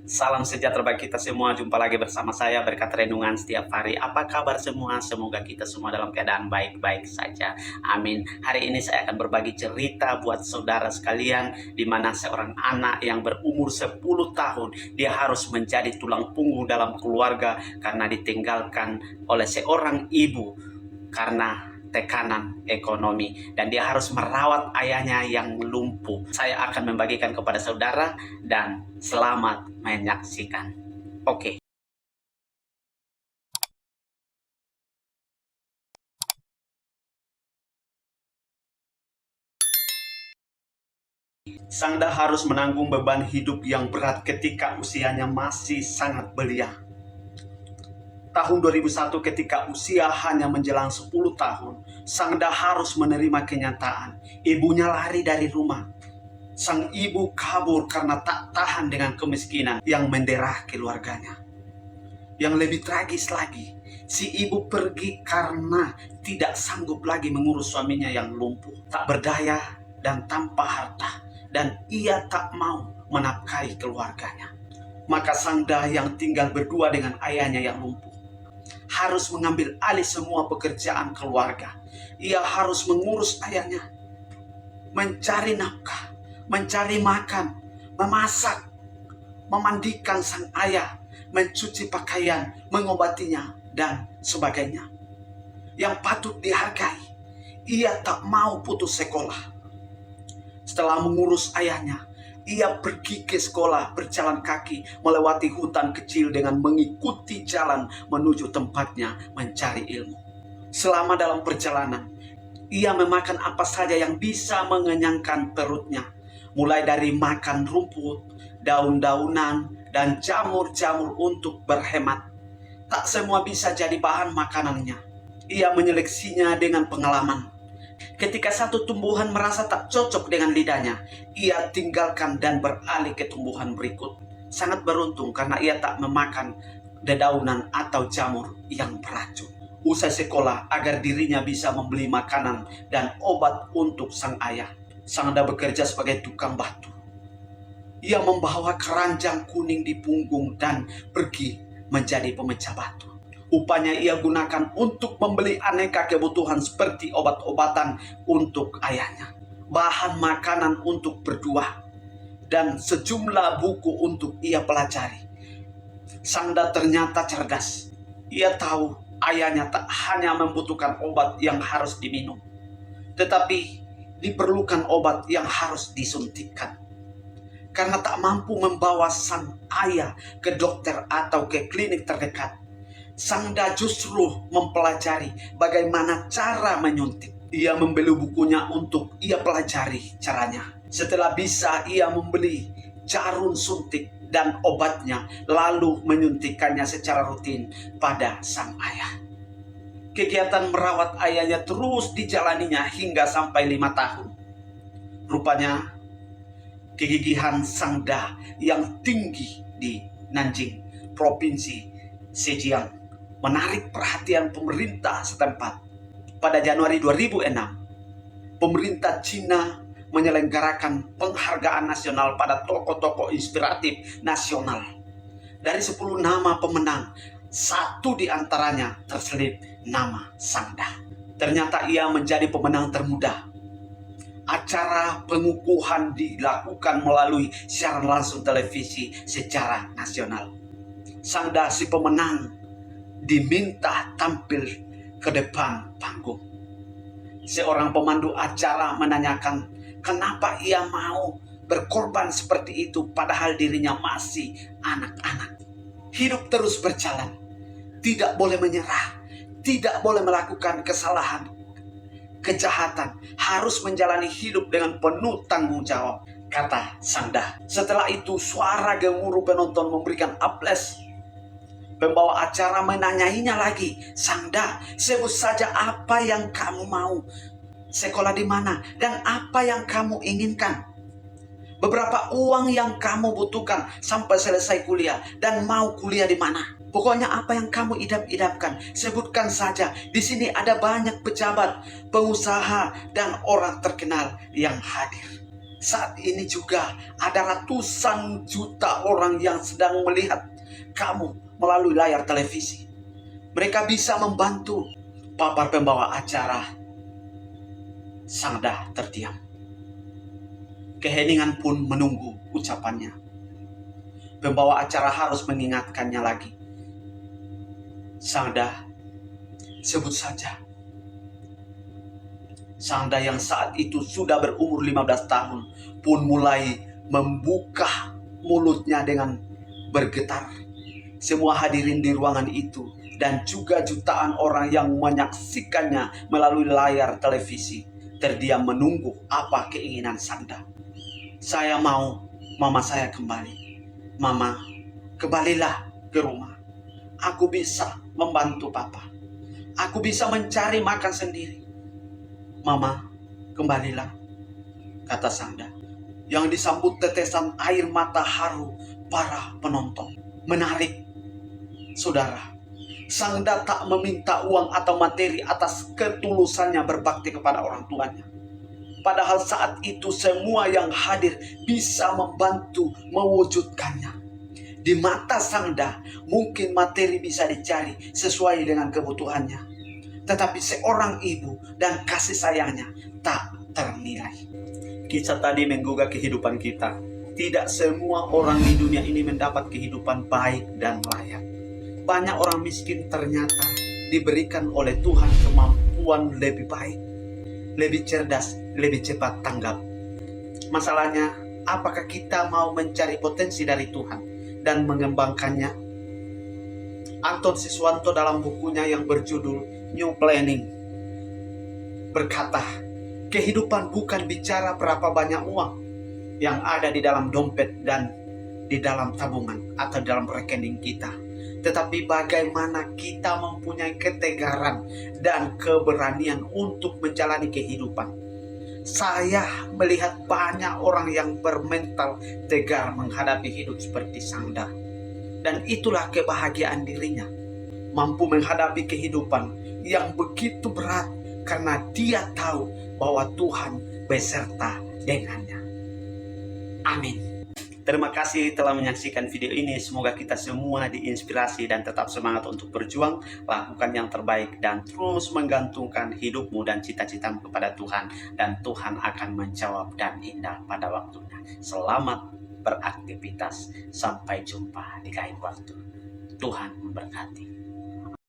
Salam sejahtera bagi kita semua. Jumpa lagi bersama saya berkat renungan setiap hari. Apa kabar semua? Semoga kita semua dalam keadaan baik-baik saja. Amin. Hari ini saya akan berbagi cerita buat saudara sekalian, di mana seorang anak yang berumur 10 tahun, dia harus menjadi tulang punggung dalam keluarga karena ditinggalkan oleh seorang ibu karena tekanan ekonomi, dan dia harus merawat ayahnya yang lumpuh. Saya akan membagikan kepada saudara dan selamat menyaksikan. Oke. Sangda harus menanggung beban hidup yang berat ketika usianya masih sangat belia. Tahun 2001 ketika usia hanya menjelang 10 tahun, Sangda harus menerima kenyataan. Ibunya lari dari rumah. Sang ibu kabur karena tak tahan dengan kemiskinan yang menderah keluarganya. Yang lebih tragis lagi, si ibu pergi karena tidak sanggup lagi mengurus suaminya yang lumpuh, tak berdaya dan tanpa harta, dan ia tak mau menafkahi keluarganya. Maka Sangda yang tinggal berdua dengan ayahnya yang lumpuh harus mengambil alih semua pekerjaan keluarga. Ia harus mengurus ayahnya, mencari nafkah, mencari makan, memasak, memandikan sang ayah, mencuci pakaian, mengobatinya, dan sebagainya. Yang patut dihargai, ia tak mau putus sekolah. Setelah mengurus ayahnya, ia pergi ke sekolah berjalan kaki melewati hutan kecil dengan mengikuti jalan menuju tempatnya mencari ilmu. Selama dalam perjalanan, ia memakan apa saja yang bisa mengenyangkan perutnya, mulai dari makan rumput, daun-daunan, dan jamur-jamur untuk berhemat. Tak semua bisa jadi bahan makanannya. Ia menyeleksinya dengan pengalaman. Ketika satu tumbuhan merasa tak cocok dengan lidahnya, ia tinggalkan dan beralih ke tumbuhan berikut. Sangat beruntung karena ia tak memakan dedaunan atau jamur yang beracun. Usai sekolah, agar dirinya bisa membeli makanan dan obat untuk sang ayah, Sangda bekerja sebagai tukang batu. Ia membawa keranjang kuning di punggung dan pergi menjadi pemecah batu. Upahnya ia gunakan untuk membeli aneka kebutuhan seperti obat-obatan untuk ayahnya, bahan makanan untuk berdua, dan sejumlah buku untuk ia pelajari. Sangda ternyata cerdas. Ia tahu ayahnya tak hanya membutuhkan obat yang harus diminum, tetapi diperlukan obat yang harus disuntikkan. Karena tak mampu membawa sang ayah ke dokter atau ke klinik terdekat, Sangda justru mempelajari bagaimana cara menyuntik. Ia membeli bukunya untuk ia pelajari caranya. Setelah bisa, ia membeli jarum suntik dan obatnya, lalu menyuntikkannya secara rutin pada sang ayah. Kegiatan merawat ayahnya terus dijalaninya hingga sampai 5 tahun. Rupanya kegigihan Sangda yang tinggi di Nanjing, Provinsi Zhejiang, menarik perhatian pemerintah setempat. Pada Januari 2006, pemerintah Cina menyelenggarakan penghargaan nasional pada tokoh-tokoh inspiratif nasional. Dari 10 nama pemenang, satu di antaranya terselip nama Sangda. Ternyata ia menjadi pemenang termuda. Acara pengukuhan dilakukan melalui siaran langsung televisi secara nasional. Sangda si pemenang diminta tampil ke depan panggung. Seorang pemandu acara menanyakan kenapa ia mau berkorban seperti itu padahal dirinya masih anak-anak. Hidup terus berjalan, tidak boleh menyerah, tidak boleh melakukan kesalahan, kejahatan, harus menjalani hidup dengan penuh tanggung jawab, kata Sangda. Setelah itu suara gemuruh penonton memberikan aplaus. Pembawa acara menanyainya lagi, Sangda, sebut saja apa yang kamu mau. Sekolah di mana dan apa yang kamu inginkan. Beberapa uang yang kamu butuhkan sampai selesai kuliah dan mau kuliah di mana. Pokoknya apa yang kamu idam-idamkan, sebutkan saja. Di sini ada banyak pejabat, pengusaha, dan orang terkenal yang hadir. Saat ini juga ada ratusan juta orang yang sedang melihat kamu melalui layar televisi. Mereka bisa membantu. Papar pembawa acara Sangda terdiam. Keheningan pun menunggu ucapannya. Pembawa acara harus mengingatkannya lagi. Sangda, sebut saja. Sangda yang saat itu sudah berumur 15 tahun pun mulai membuka mulutnya dengan bergetar. Semua hadirin di ruangan itu dan juga jutaan orang yang menyaksikannya melalui layar televisi terdiam menunggu apa keinginan Sangda. Saya mau mama saya kembali. Mama, kembalilah ke rumah. Aku bisa membantu papa. Aku bisa mencari makan sendiri. Mama, kembalilah, kata Sangda. Yang disambut tetesan air mata haru para penonton. Menarik, saudara. Sangda tak meminta uang atau materi atas ketulusannya berbakti kepada orang tuanya. Padahal saat itu semua yang hadir bisa membantu mewujudkannya. Di mata Sangda, mungkin materi bisa dicari sesuai dengan kebutuhannya. Tetapi seorang ibu dan kasih sayangnya tak ternilai. Kisah tadi menggugah kehidupan kita. Tidak semua orang di dunia ini mendapat kehidupan baik dan layak. Banyak orang miskin ternyata diberikan oleh Tuhan kemampuan lebih baik, lebih cerdas, lebih cepat tanggap. Masalahnya, apakah kita mau mencari potensi dari Tuhan dan mengembangkannya? Anton Siswanto dalam bukunya yang berjudul New Planning berkata, kehidupan bukan bicara berapa banyak uang yang ada di dalam dompet dan di dalam tabungan atau dalam rekening kita, tetapi bagaimana kita mempunyai ketegaran dan keberanian untuk menjalani kehidupan. Saya melihat banyak orang yang bermental tegar menghadapi hidup seperti Sangda. Dan itulah kebahagiaan dirinya. Mampu menghadapi kehidupan yang begitu berat karena dia tahu bahwa Tuhan beserta dengannya. Amin. Terima kasih telah menyaksikan video ini. Semoga kita semua diinspirasi dan tetap semangat untuk berjuang, lakukan yang terbaik, dan terus menggantungkan hidupmu dan cita-citamu kepada Tuhan. Dan Tuhan akan menjawab dan indah pada waktunya. Selamat beraktivitas. Sampai jumpa di lain waktu. Tuhan memberkati.